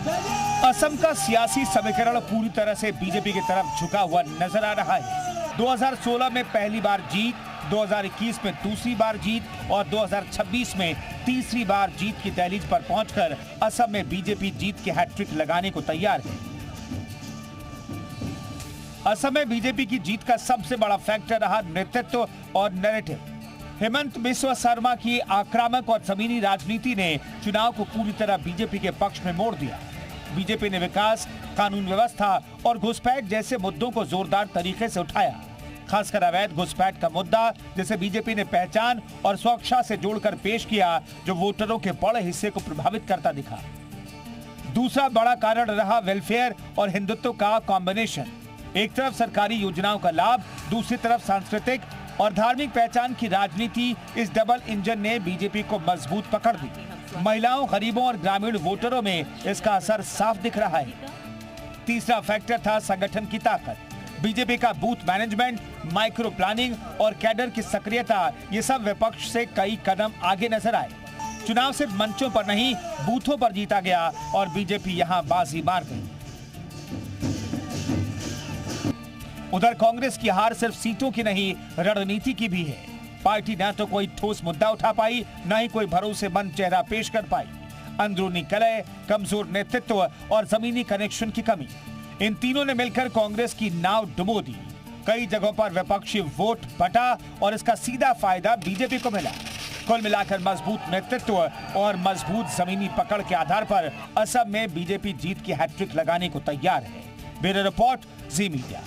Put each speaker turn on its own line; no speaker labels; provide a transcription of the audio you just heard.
असम का सियासी समीकरण पूरी तरह से बीजेपी की तरफ झुका हुआ नजर आ रहा है। 2016 में पहली बार जीत, 2021 में दूसरी बार जीत और 2026 में तीसरी बार जीत की दहलीज पर पहुंचकर असम में बीजेपी जीत के हैट्रिक लगाने को तैयार है। असम में बीजेपी की जीत का सबसे बड़ा फैक्टर रहा नेतृत्व और नैरेटिव। हेमंत बिस्वा शर्मा की आक्रामक और जमीनी राजनीति ने चुनाव को पूरी तरह बीजेपी के पक्ष में मोड़ दिया। बीजेपी ने विकास, कानून व्यवस्था और घुसपैठ जैसे मुद्दों को जोरदार तरीके से उठाया। खासकर अवैध घुसपैठ का मुद्दा, जिसे बीजेपी ने पहचान और सुरक्षा से जोड़कर पेश किया, जो वोटरों के बड़े हिस्से को प्रभावित करता दिखा। दूसरा बड़ा कारण रहा वेलफेयर और हिंदुत्व का कॉम्बिनेशन। एक तरफ सरकारी योजनाओं का लाभ, दूसरी तरफ सांस्कृतिक और धार्मिक पहचान की राजनीति। इस डबल इंजन ने बीजेपी को मजबूत पकड़ दी। महिलाओं, गरीबों और ग्रामीण वोटरों में इसका असर साफ दिख रहा है। तीसरा फैक्टर था संगठन की ताकत। बीजेपी का बूथ मैनेजमेंट, माइक्रो प्लानिंग और कैडर की सक्रियता, ये सब विपक्ष से कई कदम आगे नजर आए। चुनाव सिर्फ मंचों पर नहीं, बूथों पर जीता गया और बीजेपी यहां बाजी मार गई। उधर कांग्रेस की हार सिर्फ सीटों की नहीं, रणनीति की भी है। पार्टी न तो कोई ठोस मुद्दा उठा पाई, न ही कोई भरोसेमंद चेहरा पेश कर पाई। अंदरूनी कलह, कमजोर नेतृत्व और जमीनी कनेक्शन की कमी, इन तीनों ने मिलकर कांग्रेस की नाव डुबो दी। कई जगहों पर विपक्षी वोट बटा और इसका सीधा फायदा बीजेपी को मिला। कुल मिलाकर मजबूत नेतृत्व और मजबूत जमीनी पकड़ के आधार पर असम में बीजेपी जीत की हैट्रिक लगाने को तैयार है। ब्यूरो रिपोर्ट, जी मीडिया।